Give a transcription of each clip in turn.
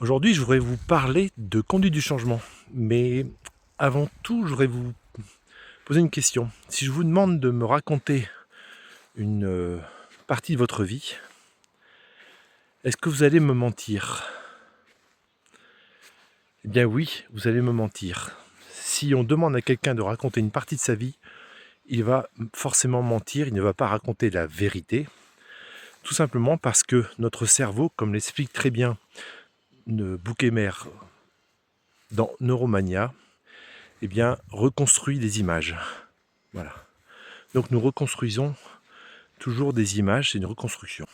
Aujourd'hui, je voudrais vous parler de conduite du changement. Mais avant tout, je voudrais vous poser une question. Si je vous demande de me raconter une partie de votre vie, est-ce que vous allez me mentir? Eh bien oui, vous allez me mentir. Si on demande à quelqu'un de raconter une partie de sa vie, il va forcément mentir, il ne va pas raconter la vérité. Tout simplement parce que notre cerveau, comme l'explique très bien Buchemer dans Neuromania, eh bien, reconstruit des images. Voilà. Donc nous reconstruisons toujours des images, c'est une reconstruction.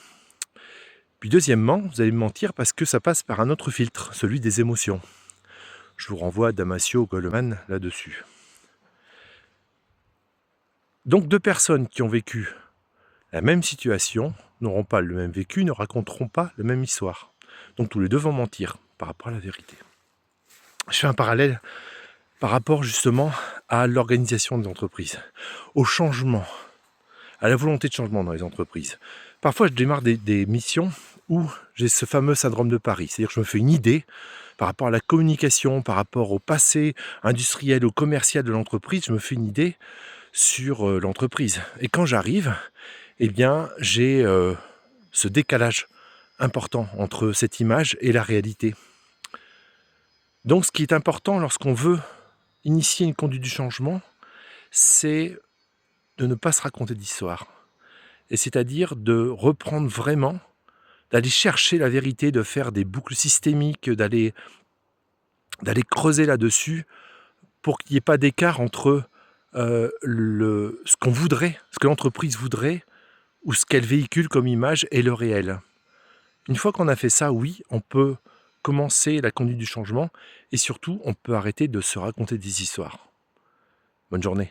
Puis deuxièmement, vous allez me mentir parce que ça passe par un autre filtre, celui des émotions. Je vous renvoie à Damasio Goleman là-dessus. Donc deux personnes qui ont vécu la même situation n'auront pas le même vécu, ne raconteront pas la même histoire. Donc tous les deux vont mentir par rapport à la vérité. Je fais un parallèle par rapport justement à l'organisation des entreprises, au changement, à la volonté de changement dans les entreprises. Parfois, je démarre des missions où j'ai ce fameux syndrome de Paris. C'est-à-dire que je me fais une idée par rapport à la communication, par rapport au passé industriel ou commercial de l'entreprise, je me fais une idée sur l'entreprise. Et quand j'arrive, eh bien, j'ai ce décalage important entre cette image et la réalité. Donc, ce qui est important lorsqu'on veut initier une conduite du changement, c'est de ne pas se raconter d'histoire. Et c'est-à-dire de reprendre vraiment, d'aller chercher la vérité, de faire des boucles systémiques, d'aller creuser là-dessus pour qu'il n'y ait pas d'écart entre ce qu'on voudrait, ce que l'entreprise voudrait, ou ce qu'elle véhicule comme image et le réel. Une fois qu'on a fait ça, oui, on peut commencer la conduite du changement et surtout, on peut arrêter de se raconter des histoires. Bonne journée.